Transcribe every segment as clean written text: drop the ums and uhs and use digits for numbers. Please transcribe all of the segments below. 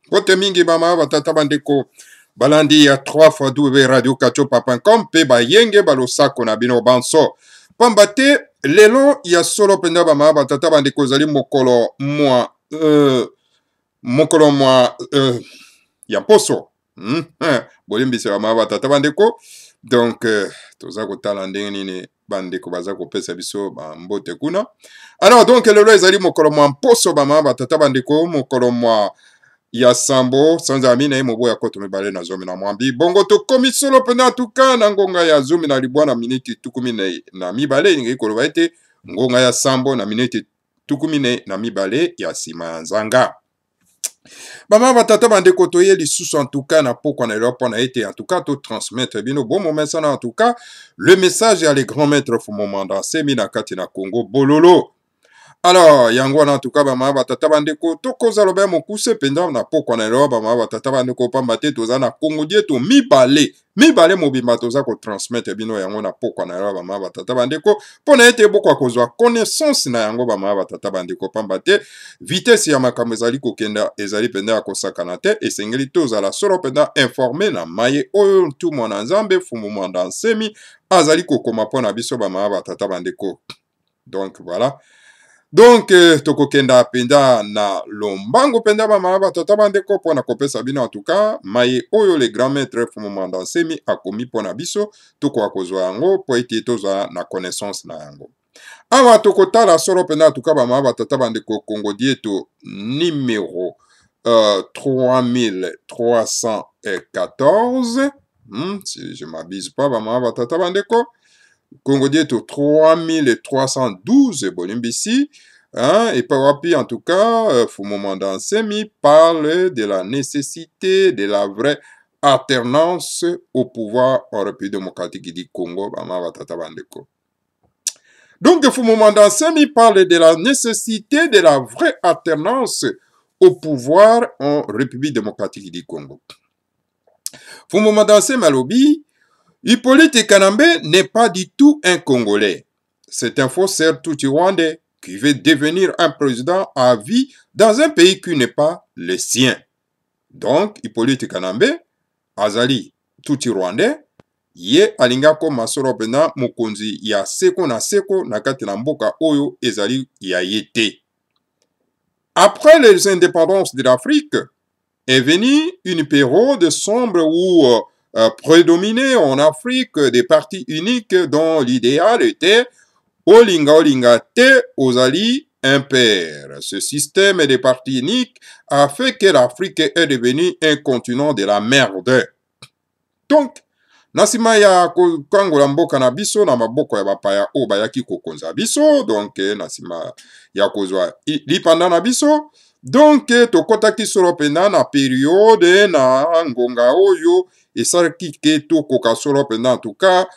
Kote mingi bama batata bandeko balandi ya 3 fois radio kachopa.com pe bayenge balosako na bino banso pamba te lelo ya solo penda bama batata bandeko zali mokolo mwa ya poso bolimbisa bama batata bandeko donc toza kotala ndenge nini bandeko baza kopesa biso mbote kuna. Alors donc lelo ezali mokolo mwa poso bama batata bandeko mokolo mwa ya sambo sanza amina ye mobo ya koto mibale na zomi na mwambi bongo tokomi solo pena tuka na ngonga ya zomi na libwa na miniti tukumi na mibale ngi koloba ete ngonga ya sambo na miniti tukumi na mibale ya sima ya nzanga bama batata bandeko toye lisusu en tout cas na pokwa na Europe na ete en tout cas to transmettre bino bon moment sana en tout cas le message ya les grands maîtres Fumomanda semi na kati na Congo bololo. Alors, yango na tuka bama batata bandeko tokoza lobe mokuse penda na pokwa na Europe bama batata bandeko pamba te toza na Congo dieto mibale mobimba toza ko transmettre bino yango na pokwa na Europe bama batata bandeko pona ete bokwa kozwa connaissance na yango bama batata bandeko pamba te vitesse ya makambo ezali kokenda ezali penda ya kosakana te esengeli tozala solo penda informé na maye oyo tu mwana nzambe Fumomanda nsemi azali kokoma pona biso bama batata bandeko. Donc voilà. Donc tokokenda penda na lombango penda bama batata bandeko pona kopesa bino en tout cas maye oyo le grand maître Fumomanda nsemi akomi pona biso toko akozwa yango po ete toza na connaissance na yango. Awa tokotala solo penda en tout cas bama batata bandeko Congo dieto numéro 3314 si je m'abuse pas bama batata bandeko Congo dieto 3312 bolimbisi et par wapi en tout cas Fumomanda nsemi parle de la nécessité de la vraie alternance au pouvoir en République démocratique du Congo bama batata bandeko. Donc Fumomanda nsemi parle de la nécessité de la vraie alternance au pouvoir en République démocratique du Congo. Fumomanda nsemi alobi Hippolyte Kanambe n'est pas du tout un Congolais. C'est un faussaire tout-rwandais qui veut devenir un président à vie dans un pays qui n'est pas le sien. Donc, Hippolyte Kanambe, azali tout-rwandais, ye alinga koma solo pena mokonzi ya seko na kati na mboka oyo ezali ya yete. Après les indépendances de l'Afrique, est venue une période sombre où prédominait en Afrique des partis uniques dont l'idéal était Olinga te Ozali impère. Ce système des partis uniques a fait que l'Afrique est devenue un continent de la merde. Donc, nasima ya kangola mboka na biso na maboko ya bapaya o bayaki kokonza biso, donc nasima ya kozwa lipanda na biso. Donc tokotaki solo pena na periode na ngonga oyo esalaki ke tokoka solo pena en tout cas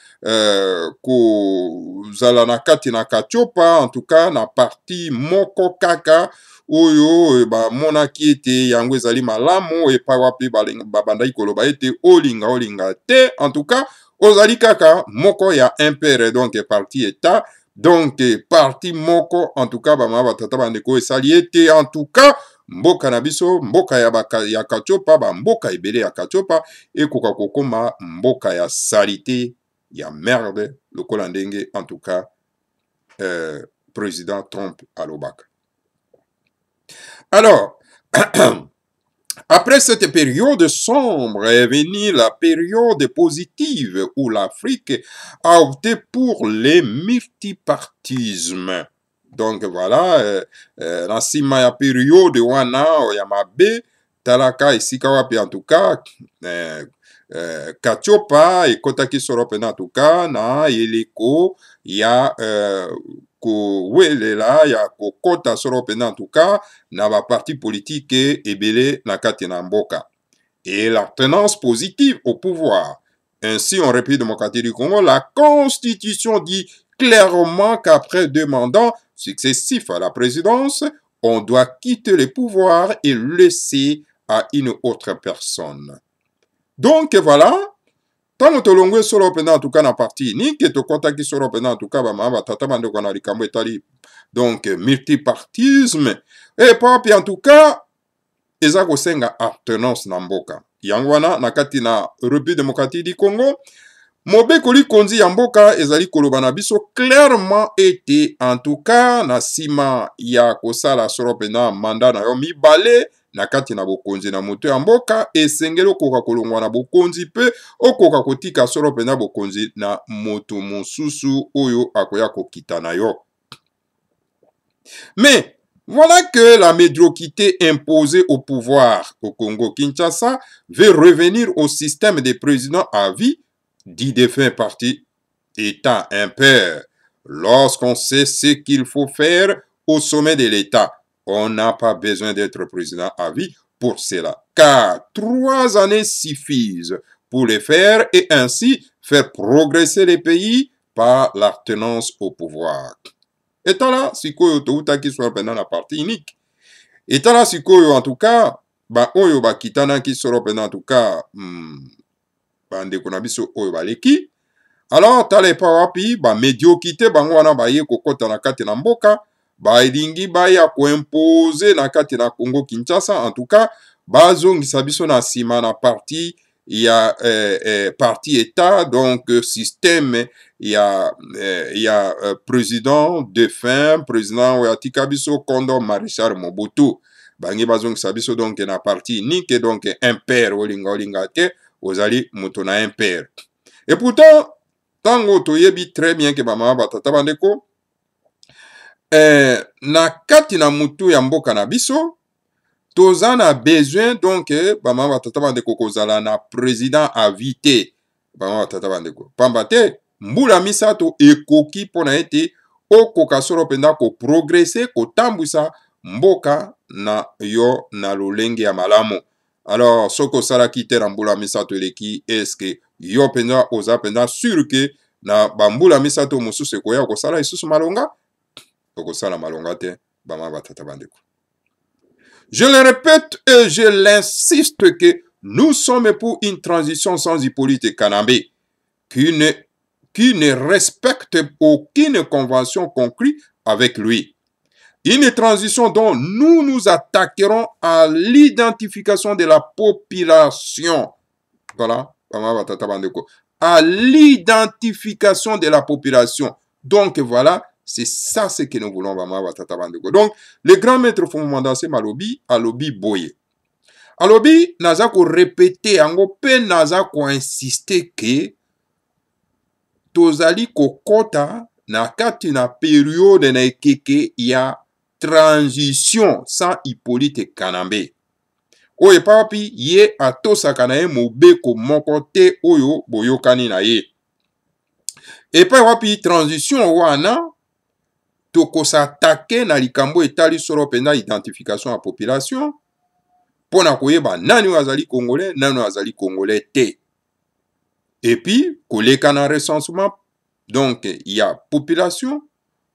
kozala na kati na kachopa en tout cas na parti moko kaka oyo bamonaki ete yango ezali malamu epai wapi babandaki koloba ete olinga te en tout cas ozali kaka moko ya impere donc parti état. Donc, parti moko, en tout cas, bama batata bandeko esali ete, en tout cas, mboka na biso, mboka ya kachopa, mboka ebele ya kachopa, ekoka kokoma mboka ya salite, ya merde, lokola ndenge, en tout cas, président Trump alobaka. Alors, après cette période sombre est venue la période positive où l'Afrique a opté pour le multipartisme. Donc voilà, la sima ya période wana ya mabe talaka esika wapi en tout cas kachopa ekotaki solo pena en tout cas na eleko ya kowelela ya kokota solo pena en tout cas na ba parti politique ebele na kati na mboka et la tenance positive au pouvoir. Ainsi en République démocratique du Congo, la Constitution dit clairement qu'après 2 mandats successifs à la présidence, on doit quitter le pouvoir et laisser à une autre personne. Donc voilà, tant que l'on solo pena en tout cas na parti unique, to contacti solo pena en tout cas ba tata bande ko na likambo etali donc multipartisme et puis en tout cas eza kosenga alternance na mboka. Yango wana na kati na République démocratique du Congo, mobekoli konzi ya mboka ezali koloba na biso clairement ete en tout cas na sima ya kosala solo pena manda na yo mibale na kati na bokonzi na moto ya mboka esengeli okoka kolongwa na bokonzi pe okoka kotika solo pena bokonzi na moto mosusu oyo akoya kokita na yo. Mais voilà que la médiocrité imposée au pouvoir au Congo-Kinshasa veut revenir au système des présidents à vie, dit défunt parti État impair. Lorsqu'on sait ce qu'il faut faire au sommet de l'État, on n'a pas besoin d'être président à vie pour cela, car 3 années suffisent pour le faire et ainsi faire progresser les pays par l'alternance au pouvoir. Etala sikoyo toutaki soit pendant la partie unique. Etala sikoyo en tout cas, ba oyo ba kitana ki soro pendant en tout cas, bande konabiso oyo ba leki. Alors tale pa wapi ba médiocrité bango wana ba ye kokota na kati na mboka, ba elingi ba ya ko imposer na kati na Congo Kinshasa en tout cas, ba zongisa biso na sima na parti il y a parti État, donc système, il y a président défunt, président Oyatika biso Kondo Maréchal Mobutu. Bangi bazong sabiso donc na parti unique donc impair olinga te ozali moto na impair. Et pourtant, tango toyebi très bien que bama batata bandeko na kati na mutu ya mboka na biso toza na besoin donc bama batata bandeko kozala na président invité bama batata bandeko pamba te mbula misato ekoki pona ete okoka solo penda ko progresser ko tambwisa mboka na yo na lolenge ya malamu. Alors soko sala kite na mbula misato eleki est-ce que yo penda oza penda sûr que na bambula misato mosusu koya ko sala isusu malonga ko sala malonga te bama batata bandeko. Je le répète et je l'insiste que nous sommes pour une transition sans Hippolyte Kanambe qui ne respecte aucune convention conclue avec lui. Une transition dont nous nous attaquerons à l'identification de la population. Voilà, à l'identification de la population. Donc voilà, c'est ça ce que nous voulons. Donc, le grand maître Fondamental Malobi, Alobi Boye. Alobi, naza ko répéter, ango pe naza ko insister que tozali kokota na kati na période na ekeke ya transition sans Hippolyte Kanambe. Oye papi ye atosaka na ye mobeko moko te oyo boyokani na ye. Et pa wapi transition wana toko s'attaquer na likambo etali solo pena identification à population pona koyeba nani wazali congolais nani wazali congolais te. Et puis koleka na recensement donc il y a population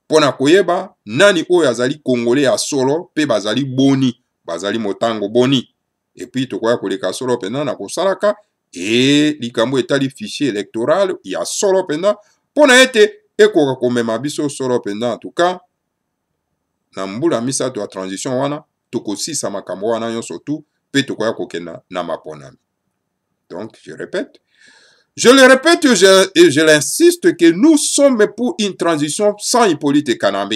pona koyeba nani oyo azali congolais a solo pe bazali boni bazali motango boni. Et puis tokoya koleka solo pena na kosalaka et likambo etali fichier électoral il y a solo pena pona ete ekoka komema biso solo penda en tout cas na mbula misato ya transition wana tokosisa makambo wana nyonso tu pe tokoya kokenda na maponami. Donc je répète, je le répète et je l'insiste que nous sommes pour une transition sans Hippolyte Kanambe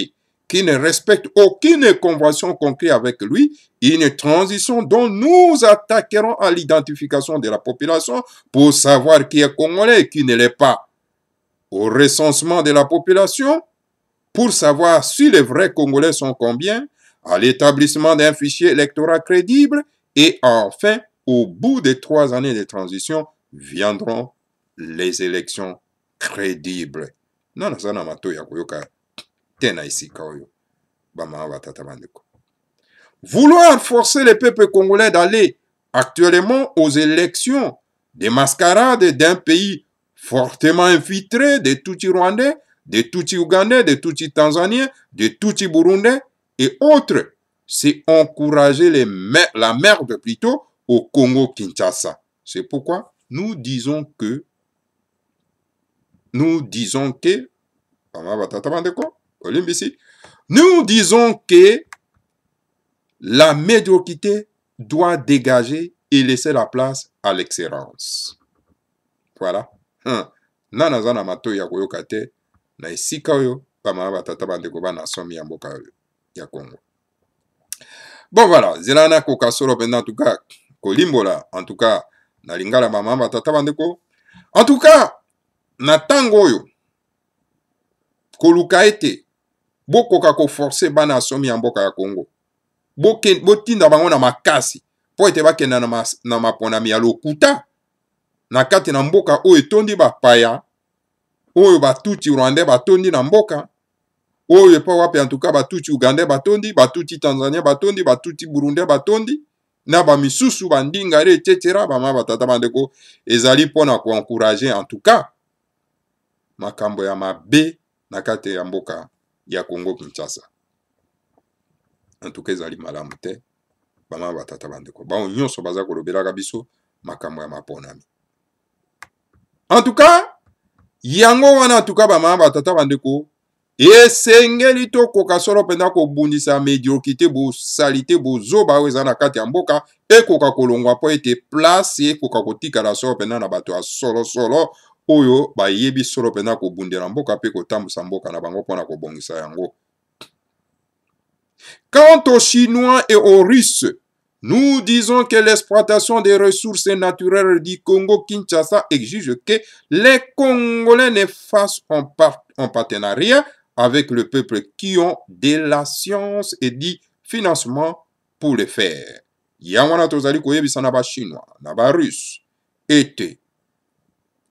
qui ne respecte aucune convention conclue avec lui, une transition dont nous attaquerons à l'identification de la population pour savoir qui est congolais et qui ne l'est pas, au recensement de la population pour savoir si les vrais Congolais sont combien, à l'établissement d'un fichier électoral crédible et enfin, au bout de 3 années de transition, viendront les élections crédibles. Non, ça n'a pas vouloir forcer les peuples congolais d'aller actuellement aux élections, des mascarades d'un pays fortement infiltré de Tutsi Rwandais, de Tutsi Ougandais, de Tutsi Tanzaniens, de Tutsi Burundais et autres, c'est encourager la merde plutôt au Congo-Kinshasa. C'est pourquoi nous disons que la médiocrité doit dégager et laisser la place à l'excellence. Voilà. Nana zana mato ya koyoka te na esika oyo bamama batata bandeko bana somi ya mboka ya Congo. Bon voilà, zelana koka solo penda en tout cas kolimbola en tout cas na lingala bamama batata bandeko. En tout cas na tango oyo koluka ete bokoka ko forcer bana somi ya mboka ya Congo. Botinda bango na makasi po ete bakenda na maponami ya lokuta na kati na mboka oyo etondi bapaya oyo batuti rwandais batondi na mboka oyo epa wapi en tout cas batuti ugandais batondi, batuti tanzania batondi, batuti burundais batondi na bamisusu bandingare etc. bama batata bandeko ezali mpona koencourager en tout cas makambo ya mabe na kati ya mboka ya Congo Kinshasa. En tout cas ezali malamu te bama batata bandeko bao nyonso baza kolobelaka biso makambo ya maponami. En tout cas yango wana en tout cas bama batata bandeko esengeli tokoka solo penda kobundisa médiocrité bosalite bozoba oyo eza na kati ya mboka ekoka kolongwa po ete place ekoka kotikala solo penda na bato ya solosolo oyo bayebi solo penda kobundela mboka mpe kotambusa mboka na bango mpona kobongisa yango. Quant aux Chinois et aux Russes, nous disons que l'exploitation des ressources naturelles du Congo-Kinshasa exige que les Congolais ne fassent en partenariat avec le peuple qui ont de la science et du financement pour le faire. Yangwana tozali koyebisa na ba Chinois, na ba Russe, ete.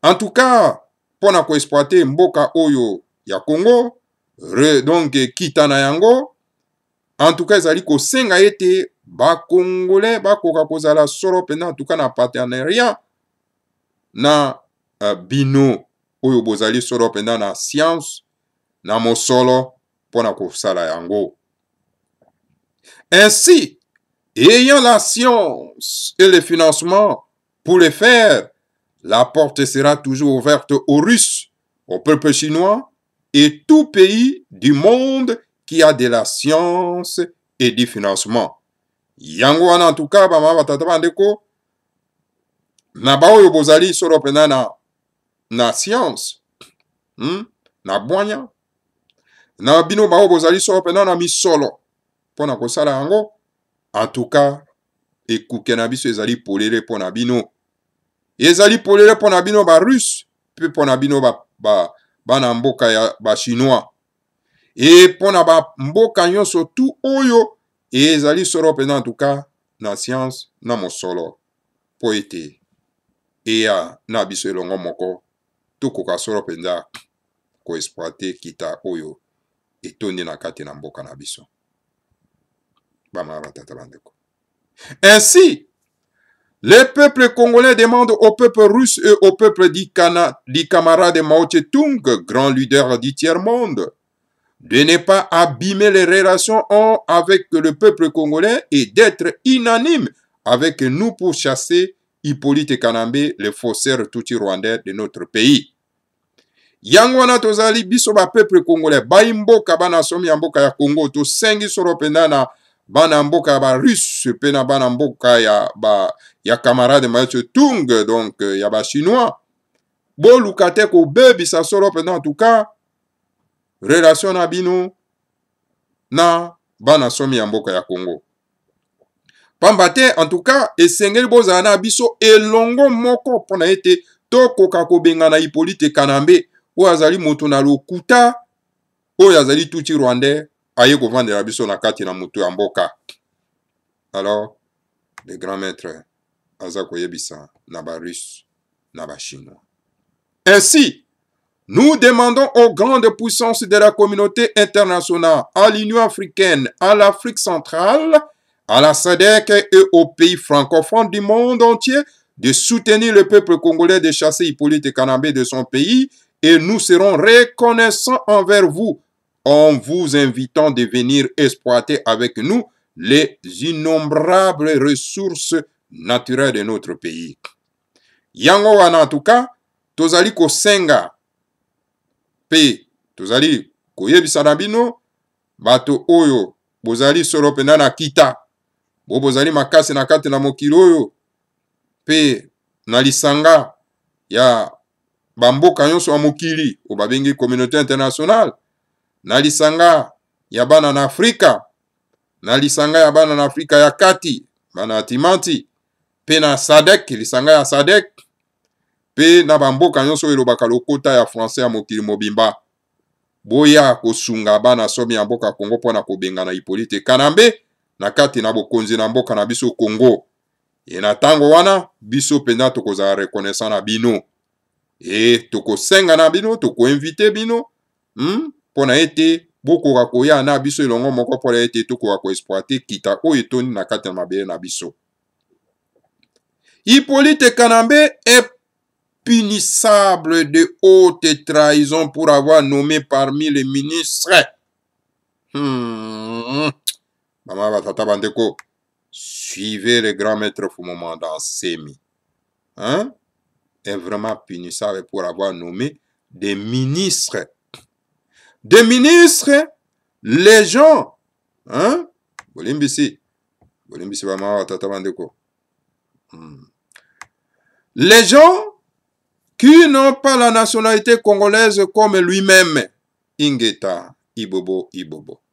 En tout cas, pona ko exploiter mboka oyo ya Congo, donc kitana yango, en tout cas ezali ko senga ete ba Congolais bakoka kozala solo pena en tout cas na partenariat na bino oyo bozali solo pena na science na mosolo pona kosala yango. Ainsi, ayant la science et le financement pour le faire, la porte sera toujours ouverte aux Russes, au peuple chinois et tout pays du monde qui a de la science et du financement. Yango wana en tout cas bama batata bandeko na baoyo bozali solo pena na science na bwanya na bino bao bozali solo pena na misolo pona kosala yango en tout cas ekuke na biso ezali polele pona bino ezali polele pona bino ba russe pe pona bino bana mboka ya ba chinois et pona ba mboka nyonso tu oyo ezali solo pena en tout cas na science na mosolo po ete eya na biso elongo moko tokoka solo penza ko exploiter kita oyo etondi na kati na mboka na biso bama batata bandeko. Ainsi, les peuples congolais demandent au peuple russe et au peuple du camarade Mao Tse-tung, grand leader du tiers-monde, de ne pas abîmer les relations avec le peuple congolais et d'être unanime avec nous pour chasser Hippolyte Kanambe, le faussaire tuti rwandais de notre pays. Yangwana tozali biso ba peuple congolais bayi mboka bana somi ya mboka ya Congo to sengi solo penda na bana mboka ba russe pena bana mboka ya camarade Mao Tse-tung donc ya ba chinois bo lukate ko bebisa solo penda en tout cas relation na bino na bana somi ya mboka ya Congo. Pambate en tout cas esengeli bozala na biso elongo moko pona ete tokoka kobenga na Hippolyte Kanambe oyo azali moto na lokuta oyo azali tuti rwandais aye kovandela biso na kati na moto ya mboka. Alors le grand maître aza koyebisa na ba russe na ba chinois. Ainsi, nous demandons aux grandes puissances de la communauté internationale, à l'Union africaine, à l'Afrique centrale, à la SADC et aux pays francophones du monde entier de soutenir le peuple congolais de chasser Hippolyte Kanambe de son pays et nous serons reconnaissants envers vous en vous invitant de venir exploiter avec nous les innombrables ressources naturelles de notre pays. Yango wana en tout cas, tozali kosenga pe tozali koyebisa na bino bato oyo bozali solo pena na kita bozali makasi na kati na mokili oyo pe na lisanga ya bamboka nyonso ya mokili oyo babengi communauté internationale, na lisanga ya bana na Afrika, na lisanga ya bana na Afrika ya kati, bana ya Timanti, pe na SADC, lisanga ya SADC, pe na bamboka nyonso oyo elobaka lokota ya français ya mokili mobimba. Boya kosunga bana somi ya mboka Congo mpona kobengana Hippolyte Kanambe na kati na bokonzi na mboka na biso Congo. E na tango wana biso penza tokozala reconnaissant na bino. E tokosenga na bino, tokoinvite bino mpona ete bokoka koya na biso elongo moko mpona ete tokoka koexploite kita oyo etoni na kati na mabele na biso. Hippolyte Kanambe est punissable de haute trahison pour avoir nommé parmi les ministres. Maman batata bandeko, suivez le grand maître Fumomanda Nsemi. Est vraiment punissable pour avoir nommé des ministres. Des ministres, les gens. Bolimbisi maman batata bandeko. Les gens qui n'ont pas la nationalité congolaise comme lui-même. Ingeta Ibobo.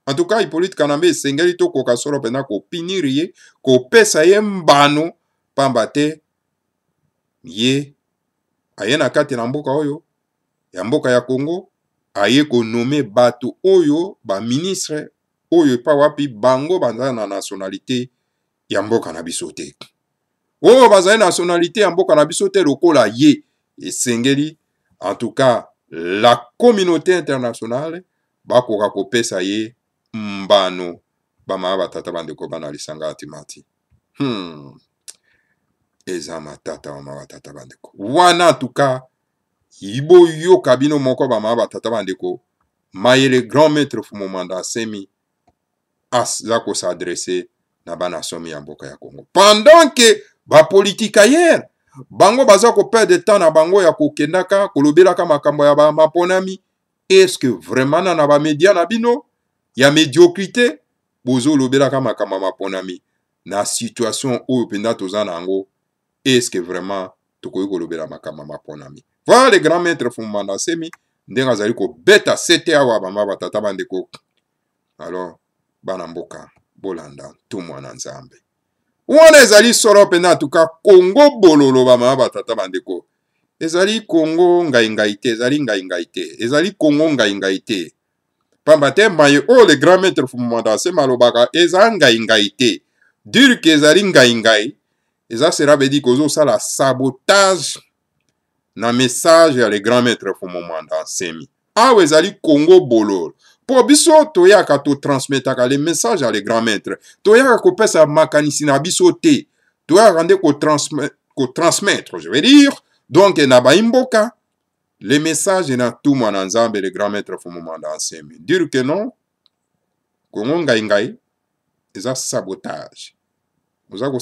En tout cas, Hippolyte Kanambe sengeli to koka solo pena ko piniriye, ko pesa ye mbano, pambate, ye, aye na kati na mboka oyo, ya mboka ya Congo, aye ko nome batu oyo, ba ministre, oyo pa wapi bango banza na nationalité, ya mboka na bisote. Oyo bazali nationalité ya mboka na bisote lokola ye, et sengeli, en tout cas, la communauté internationale, bakoka kopesa ye mbano, bama batata bandeko bana lisanga atimati. Eza matata bama batata bandeko. Wana en tout cas, ibo yo kabino moko bama batata bandeko, maye le grand maître Fumomanda Nsemi, zako s'adresser na bana somi ya mboka ya Congo. Pendant que ba politika hier, bango baza ko perdre de temps na bango ya kokendaka kolobelaka makambo ya ba maponami. Est-ce que vraiment na ba media na bino ya médiocrité bozo lobelaka makambo ya maponami na situation oyo penda toza nango? Est-ce que vraiment tokoki kolobela makambo ya maponami? Voilà le grand maître Fumomanda Nsemi ndenge azali ko beta sete awa bama batata bandeko. Alors bana mboka bolanda tout mwana nzambe. Wana ezali soro pena en tout cas Congo bololo bama batata bandeko. Ezali Congo ngai te, ezali ngai te, ezali Congo ngai te. Pamba te maye o le grand maître Fumomanda Nsemi alobaka eza ngai te. Dire que ezali ngai, eza cela veut dire kozo sala sabotage na message ya le grand maître Fumomanda Nsemi. Awa ezali Congo bololo. Po biso toyaka to transmetaka le message à le grand maître. Toyaka kopesa makanisi na biso te. Toyaka nde ko transmettre, je veux dire. Donc na baimboka le message na tout mwana nzambe le grand maître Fumomanda Nsemi. Dire que non, Congo ngai eza sabotage. Oza ko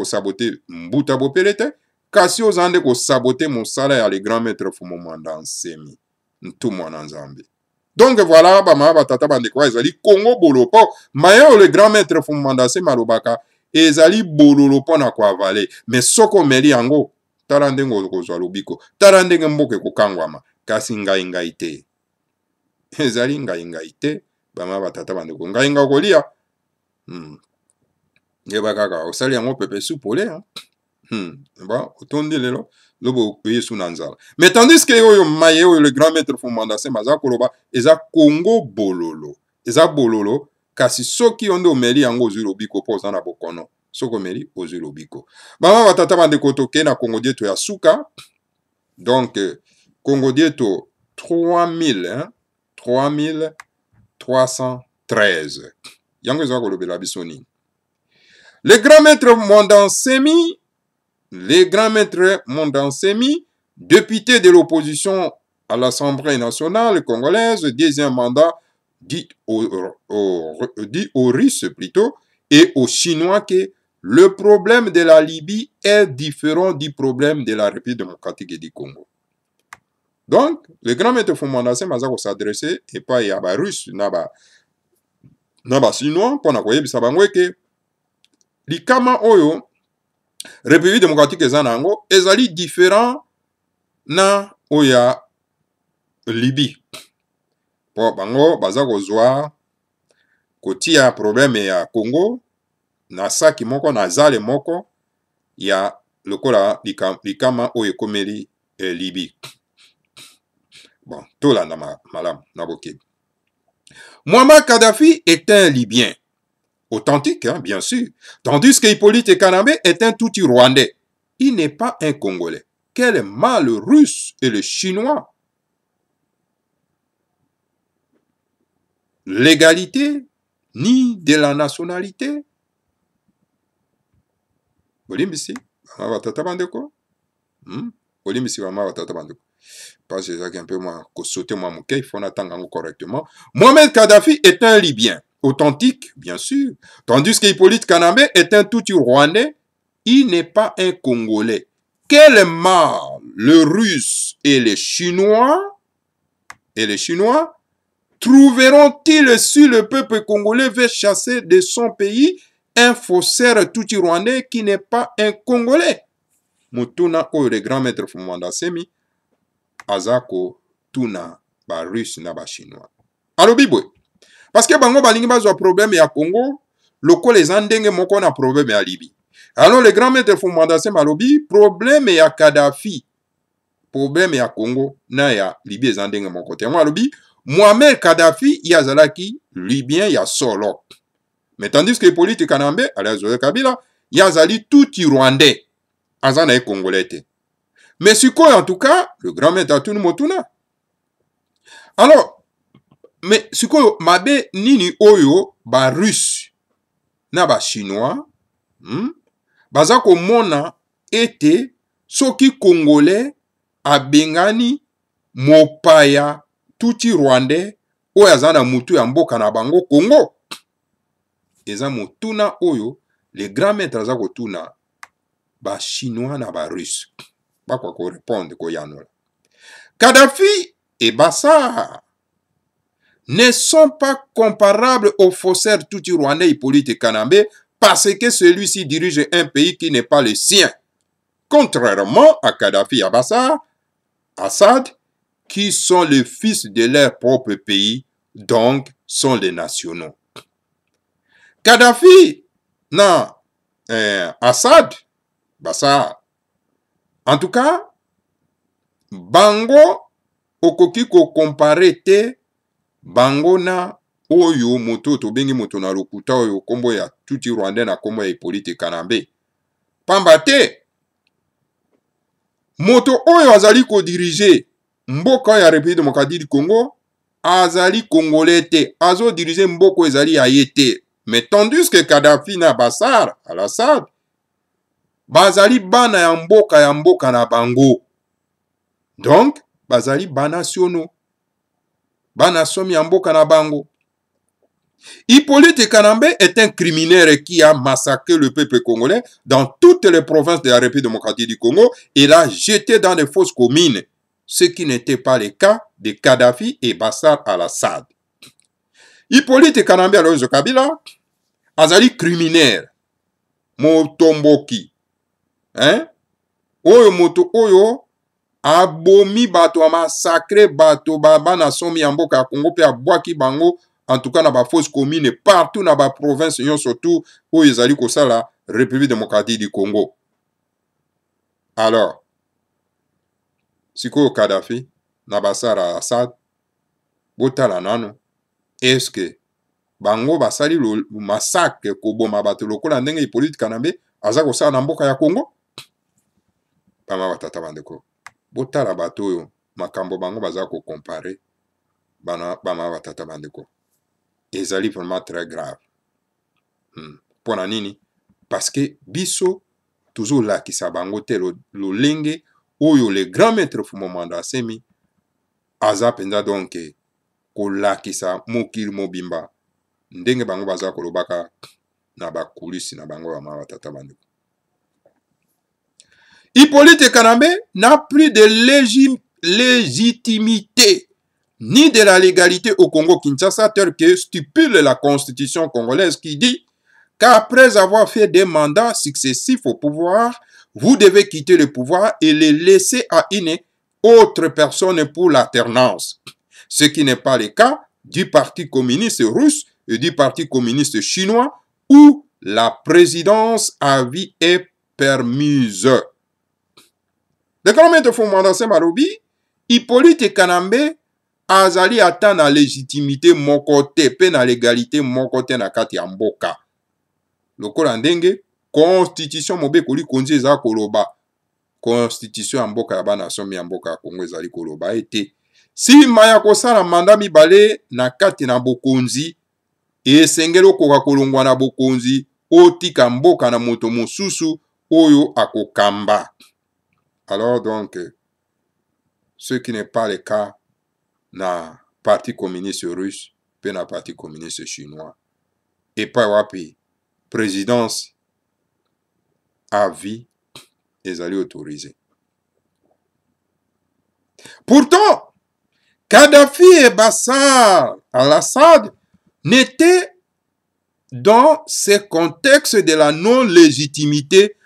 saboter mbuta bopelete kasi ozande ko saboter mosala ya le grand maître Fumomanda Nsemi. Tout mwana nzambe. Donc voilà, bama batata bandeko ezali Congo bolo po mayo le grand maître Fumomanda Nsemi alobaka ezali bololo pona ko avale mais soko meli yango tala ndenge kozwa lobiko tala ndenge mboke kokangwama kasi ngai te ezali ngai te bama batata bandeko ngai kolia ngeba kaka osali yango pepe supole ba otondi lelo lobo yesu nanzala. Mais tandis que oyo maye oyo le grand maître Fumomanda Nsemi aza koloba eza Congo bololo. Eza bololo kasi soki onde omeli yango ozwi lobiko po oza na bokono. Soko omeli ozwi lobiko. Bama batata bandeko toke na Congo dieto ya suka. Donc Congo dieto 3313. Yango eza kolobela biso nini. Le grand maître Fumomanda Nsemi, député de l'opposition à l'Assemblée nationale congolaise, deuxième mandat, dit aux Russes plutôt, et aux Chinois que le problème de la Libye est différent du problème de la République démocratique du Congo. Donc, le grand maître Fumomanda Nsemi aza ko s'adresser et pas ya ba Russe na ba Chinois pour na koyebisa bango ke likama oyo République démocratique eza nango ezali différent na oya Libye. Po bango baza kozwa kotia problème ya Congo na saki moko na zale moko ya lokola likama oyo ekomeli Libye. Bon, tolanda malamu na bokebi. Muammar Kadhafi est un Libyen. Authentique, hein, bien sûr. Tandis que Hippolyte Kanambe est un Tutsi rwandais. Il n'est pas un Congolais. Quel mal le Russe et le Chinois. L'égalité, ni de la nationalité. Olimbisi, batata bandeko. Olimbisi batata bandeko. Parce que j'ai un peu moins sauté moi mon il faut attendre correctement. Mohamed Kadhafi est un Libyen. Authentique, bien sûr. Tandis que Hippolyte Kanambe est un Tutsi rwandais. Il n'est pas un Congolais. Quel mal le Russe et les Chinois trouveront-ils si le peuple congolais veut chasser de son pays un faussaire Tutsi rwandais qui n'est pas un Congolais? Mutuna ou le grand maître Fumanda Semi azako tuna ba Russe na ba Chinois. Alors bibwe. Parce que bango balingi bazwa problème ya Congo, loko les andenge moko na problème ya Libye. Alors le grand maître Fumanda Semi alobi problème ya Kadhafi, problème ya Congo na ya Libye zandenge moko te. Moi alobi Muammar Kadhafi yazalaki Libyen ya solo. Mais tandis que Hippolyte Kanambe Joseph Kabila yazali Tutsi rwandais. Azana e Congolais te. Mais sikoyo en tout cas, le grand maître Atunu Motuna. Alors, mais sikoyo mabe nini oyo ba Russe na ba Chinois baza komona ete soki Congolais abengani mopaya Tutsi rwandais oyo azana mutu ya mboka na bango Congo. Eza motuna oyo le grand maître aza kotuna ba Chinois na ba Russe. Pas quoi répondre ko yanola. Kadhafi et Bassar ne sont pas comparables aux faussaires Tutsi rwandais Hippolyte Kanambe parce que celui-ci dirige un pays qui n'est pas le sien. Contrairement à Kadhafi et à Bassar, Assad, qui sont les fils de leur propre pays, donc sont les nationaux. Kadhafi, non, Assad, Bassar. En tout cas, bango okoki ko compare te bango na oyo moto to bengi moto na lokuta oyo kombo ya Tutsi rwandais na kombo ya Hippolyte Kanambe. Pamba te moto oyo azali ko dirige mboka ya République démocratique du Congo azali congolais te, azo dirige mboko ezali aye te. Mais tandis que Kadhafi na Bassar al-Assad bazali bana ya mboka na bango. Donc, bazali banationaux. Bana somi ya mboka na bango. Hippolyte Kanambe est un criminel qui a massacré le peuple congolais dans toutes les provinces de la République démocratique du Congo et l'a jeté dans des fosses communes, ce qui n'était pas le cas de Kadhafi et Bassar al-Assad. Hippolyte Kanambe Joseph Kabila azali criminel motomboki. Hein? Oyo moto oyo abomi bato a massacré bato bana somi ya mboka ya Congo pe abwaki bango en tout cas na ba fosse commune partout na ba province yon surtout oyo ezali kosala République démocratique du Congo. Alors sikoyo Kadhafi na Bassar al-Assad botala nano est-ce que bango basali le massacre koboma bato lokola ndenge Hippolyte Kanambe aza kosala na mboka ya Congo? Bama batata bandeko botala bato oyo makambo bango baza ko comparer bama batata bandeko ezali vraiment très grave. Pona nini? Parce que biso toujours lakisa bango te lolenge oyo le grand maître Fumanda Semi aza penza donc kolakisa mokili mobimba ndenge bango baza kolobaka na bakulisi na bango bama batata bandeko. Hippolyte Kanambe n'a plus de légitimité ni de la légalité au Congo-Kinshasa tel que stipule la constitution congolaise qui dit qu'après avoir fait des mandats successifs au pouvoir, vous devez quitter le pouvoir et le laisser à une autre personne pour l'alternance. Ce qui n'est pas le cas du Parti communiste russe et du Parti communiste chinois où la présidence à vie est permise. Le grand maître Fumandase Malobi, Hippolyte Kanambe, azali ata na légitimité moko te pe na légalité moko te na kati ya mboka. Lokola ndenge constitution mobekoli konzi eza koloba constitution ya mboka ya bana somi ya mboka ya Kongo ezali koloba ete nsima ya kosala manda mibale na kati na bokonzi esengeli okoka kolongwa na bokonzi otika mboka na moto mosusu oyo akokamba. Alors donc ce qui n'est pas le cas na parti communiste russe pe na parti communiste chinois epai wapi présidence à vie ezali autorisé. Pourtant, Kadhafi et Bachar al-Assad n'étaient dans ce contexte de la non-légitimité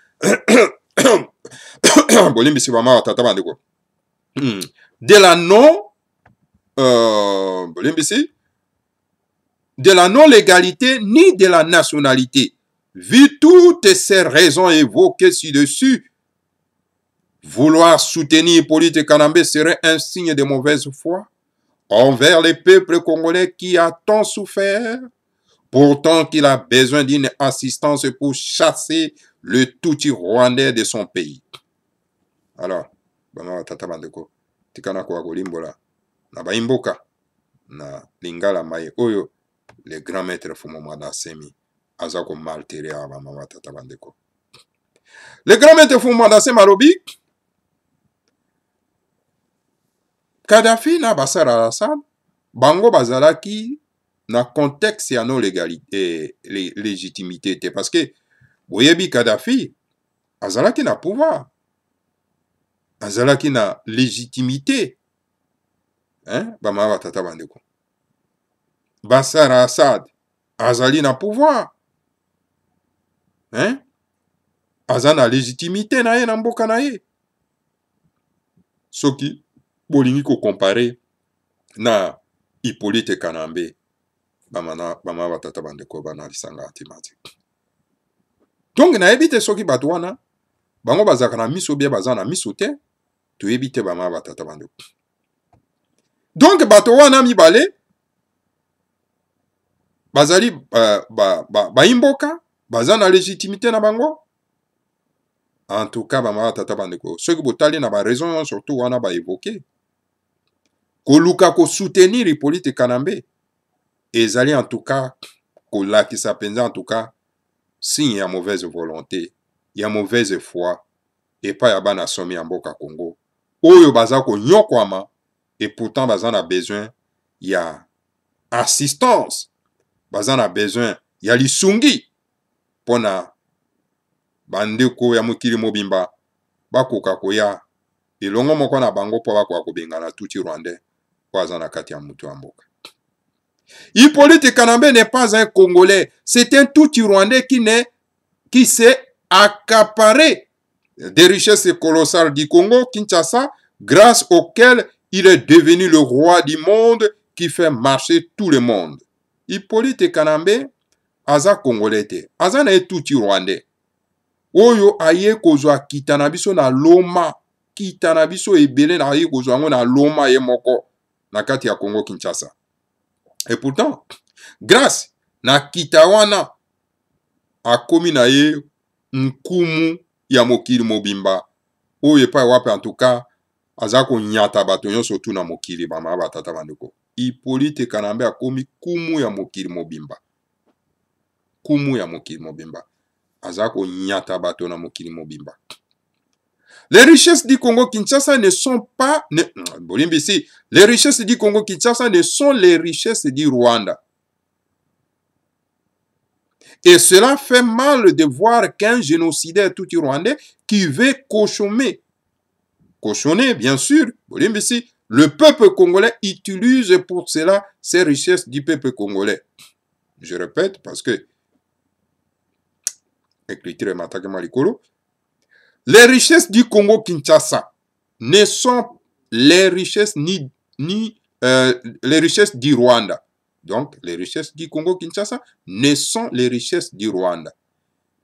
de la non-légalité ni de la nationalité. Vu toutes ces raisons évoquées ci-dessus, vouloir soutenir Hippolyte Kanambe serait un signe de mauvaise foi envers le peuple congolais qui a tant souffert, pourtant qu'il a besoin d'une assistance pour chasser le Tutsi rwandais de son pays. Alors, tata bandeko, tikana kwa kolimbola, na baimboka, na lingala mai oyo, le grand maître Fumandase azako maltere a bamama tata bandeko. Le grand maître Fumandase Malobi, Kadhafi na Bachar al-Assad, bango bazalaki na contexte ya no légalité, légitimité te, parce que boyebi Kadhafi azalaki na pouvoir, azalaki na légitimité, hein, bamama tata bandeko. Bachar al-Assad azali na pouvoir, hein, aza na légitimité na ye na mboka na ye. Soki bolingi ko comparer na Hippolyte Kanambe bama batata bandeko bana lisanga atimati. Donc na ebite soki bato wana bango bazaka na miso bia baza na miso te, to ebite bama batata bandeko. Donc bato wana mibale bazali baimboka baza na légitimité na bango. En tout cas bama batata bandeko, soki botali na ba raison surtout wana ba évoquer koluka ko soutenir Hippolyte Kanambe ezali en tout cas kolakisa penza en tout cas signe ya mauvaise volonté ya mauvaise foi epai ya bana somi ya mboka Congo oyo baza konyokwama et pourtant baza na besoin ya assistance, baza na besoin ya lisungi pona bandeko ya mokili mobimba bakoka koya elongo moko na bango po bakoka kobengana Tutsi rwandais po aza na kati ya mutu ya mboka. Hippolyte Kanambe n'est pas un Congolais, c'est un Tutsi rwandais qui s'est accaparé des richesses colossales du Congo, Kinshasa, grâce auxquelles il est devenu le roi du monde qui fait marcher tout le monde. Hippolyte Kanambe aza Congolais te, aza na Tutsi rwandais. Oyo aye kozwa kitanabiso na loma, kitanabiso ebele na aye kozwa ngo na loma ye moko na kati ya Congo Kinshasa. Et pourtant, grâce na kitawana akomi na ye nkumu ya mokili mobimba oyo epai wape en tout cas aza konyata bato nyonso tu na mokili bama batata bandeko. Hippolyte Kanambe akomi kumu ya mokili mobimba, kumu ya mokili mobimba aza konyata bato na mokili mobimba. Les richesses du Congo Kinshasa ne sont pas les richesses du Congo Kinshasa ne sont les richesses du Rwanda. Et cela fait mal de voir qu'un génocidaire tout rwandais qui veut cochonner, bien sûr, le peuple congolais utilise pour cela ces richesses du peuple congolais. Je répète parce que écriture matake malikolo. Les richesses du Congo-Kinshasa ne sont les richesses les richesses du Rwanda. Donc, les richesses du Congo-Kinshasa ne sont les richesses du Rwanda.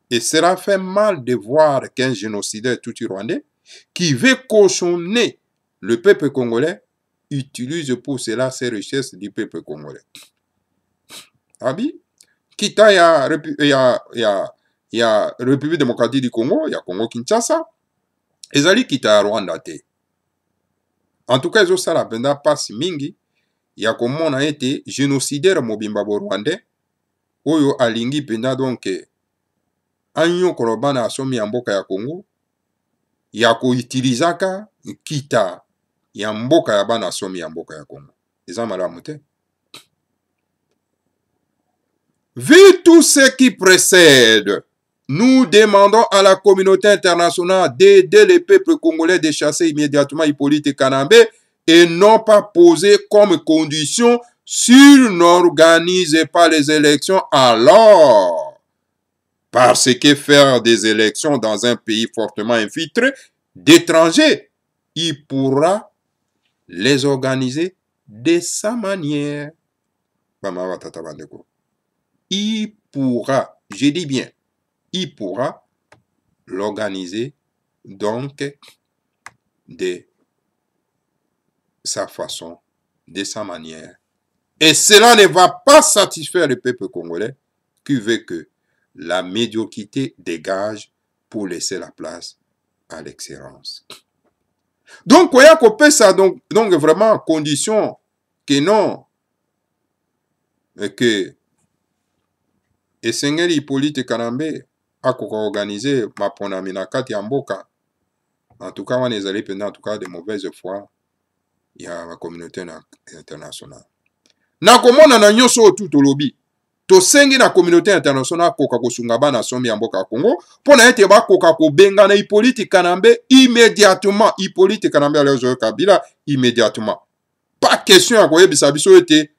Et cela fait mal de voir qu'un génocidaire tout-rwandais qui veut cochonner le peuple congolais utilise pour cela ces richesses du peuple congolais. Abi, kita ya République démocratique du Congo, ya Congo-Kinshasa, ezali kita ya Rwanda te. En tout cas, ezosala benda pasi mingi ya komona ete génocidaire mobimba bo rwandais oyo alingi penda donc anyokolo bana asomi ya mboka ya Congo ya koitilizaka kita ya mboka ya bana asomi ya mboka ya Congo. Eza malamu te. Vu tout ce qui précède, nous demandons à la communauté internationale d'aider les peuples congolais de chasser immédiatement Hippolyte Kanambe et non pas poser comme condition s'il n'organise pas les élections alors. Parce que faire des élections dans un pays fortement infiltré d'étrangers, il pourra les organiser de sa manière. Il pourra, je dis bien, il pourra l'organiser donc de sa façon, de sa manière. Et cela ne va pas satisfaire le peuple congolais qui veut que la médiocrité dégage pour laisser la place à l'excellence. Donc, il y a ça, donc vraiment condition que non, que esengeli Hippolyte Kanambe akoka organiser maponami na kati ya mboka. En tout cas, on est allé pendant en tout cas de mauvaise foi. Il y a la communauté internationale. Na komona na nyonso tout lobby. To sengi na communauté internationale koka kosunga bana somi ya mboka Congo pona ete ba koka ko benga na Hippolyte Kanambe immédiatement. Hippolyte Kanambe alors Kabila immédiatement. Pas question à koyebisa biso ete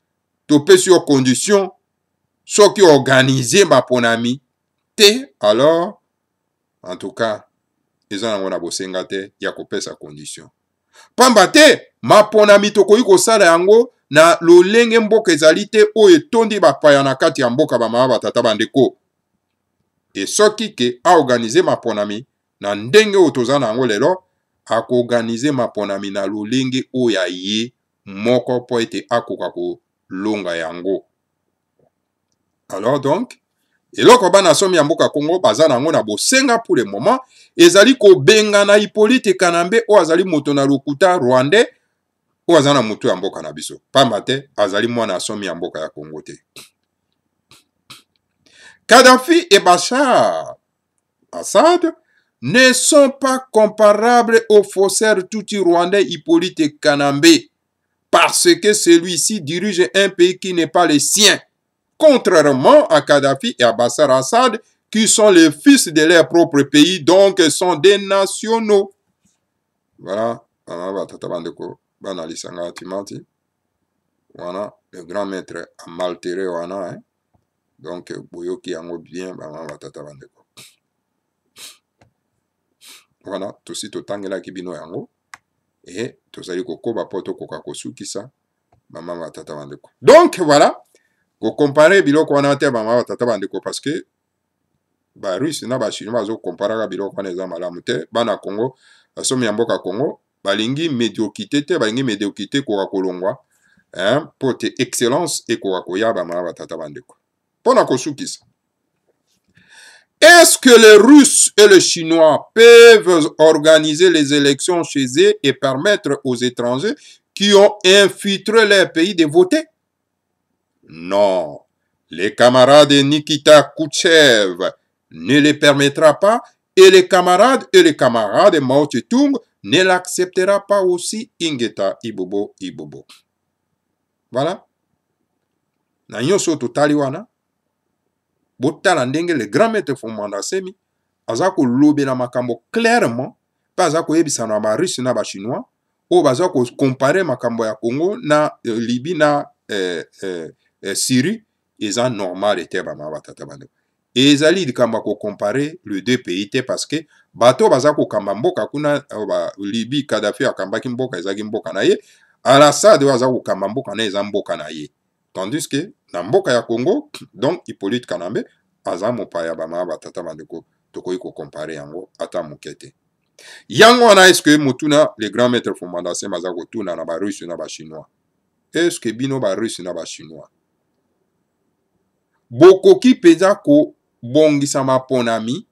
to pe sur condition ceux qui organisent ma ponami te alors en tout cas ils ont na bosenga te ya kopesa condition. Pamba te ma ponami to koyi ko sala yango na lolenge mboka ezali te oyo etondi bapaya na kati ya mboka bamama batata bandeko. E soki ke a organize maponami na ndenge oyo toza na yango lelo ako organize maponami na lolenge oyo ye moko po ete akoka kolonga yango. Alors donc eloko bana somi ya mboka Congo baza nango na bosenga pour le moment ezali ko benga na Hippolyte Kanambe o azali moto na lokuta rwandais ou azana mutu ya mboka na biso. Pamba te azali mwana asomi ya mboka ya Congo te. Kadhafi et Bachar Assad ne sont pas comparables au faussaire tutsi-rwandais Hippolyte Kanambe parce que celui-ci dirige un pays qui n'est pas le sien, contrairement à Kadhafi et à Bachar Assad qui sont les fils de leur propre pays, donc sont des nationaux. Voilà. Bana lisanga timati. Voilà, le grand maître a malteré wana, hein. Donc boyoki yango bien bana batata bandeko. Voilà, tosi totangela kibino yango et tozali kokoba poto koka kosukisa mama batata bandeko. Donc voilà, ko comparer biloko wana te mama batata bandeko parce que ba russe na ba chinois zo comparer biloko wana eza malamu te bana Congo asomi ya mboka Congo balingi médiocrité te balingi médiocrité koka kolongwa hein pour te excellence et koka koyaba mama batata bandeko pona kosukisa. Est-ce que les Russes et les Chinois peuvent organiser les élections chez eux et permettre aux étrangers qui ont infiltré leur pays de voter? Non. Les camarades de Nikita Khrouchtchev ne les permettra pas et les camarades de Mao Tse-tung ne l'acceptera pas aussi. Ingeta Ibobo Ibobo. Voilà. Na nyonso totali wana. Botala ndenge le grand maître Fumanda Semi aza ko lobela makambo clairement pas aza ko yebisa na ba russe na ba chinois o baza ko comparer makambo ya Congo na Libye na Syrie eza normal ete ba ma batata bande Et ezali likamba ko comparer le deux pays te parce que bato baza ko kamba mboka kuna Libye Kadhafi akambaki mboka ezaki mboka na ye, Al-Assad baza ko kamba mboka na eza mboka na ye. Tandis que na mboka ya Congo, donc Hippolyte Kanambe aza mopaya bama batata bandeko tokoki ko comparer yango ata mokete. Yango wana est-ce que mutuna le grand maître Fumanda se maza ko tuna na ba Russe na ba Chinois. Est-ce que bino ba Russe na ba Chinois bokoki peza ko bongisa maponami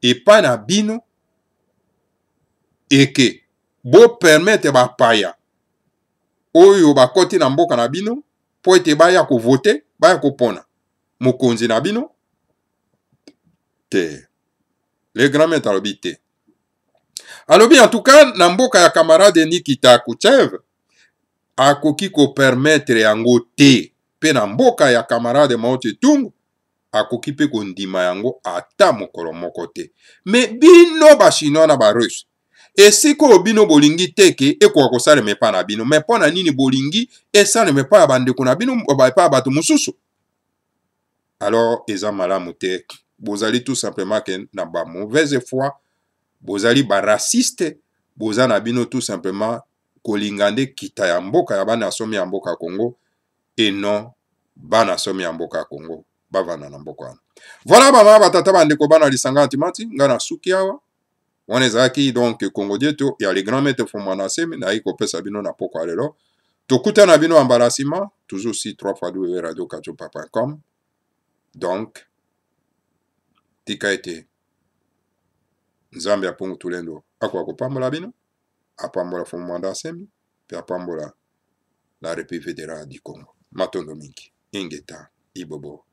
epa na bino eke bo permettre ba paya oyo bakoti na mboka na bino po ete baya ko voter baya ko pona mokonzi na bino te. Le grand maître alobi te. Alobi en tout cas na mboka ya camarade Nikita Khrouchtchev akoki ko permettre yango te. Pe na mboka ya camarade Mao Tse-tung akoki pe kondima yango ata mokolo moko te. Me bino ba Chinois na ba Russe esiko bino bolingi teke ekoka kosalema epa na bino, me mpo na nini bolingi esalema epa ya bandeko na bino epa ya bato mosusu? Alors eza malamu te. Bozali tout simplement ke na ba mauvaise foi, bozali ba raciste, boza na bino tout simplement kolinga nde kita ya mboka ya bana somi ya mboka Congo et non bana somi ya mboka Congo bavanda na mboka wana. Voilà bama batata bandeko bana lisanga antimati nga na suki awa wana ezalaki donc Congo dieto ya le grand maître Fumanda Seme na kopesa bino na poko lelo tokuta na bino embarrassement toujours aussi 3 fois radio-kachopa.com. Donc tika ete Nzambe apungu tulendo akwa kopambola bino apambola Fumanda Seme pe apambola la République fédérale du Congo. Matondo mingi ingeta ibobo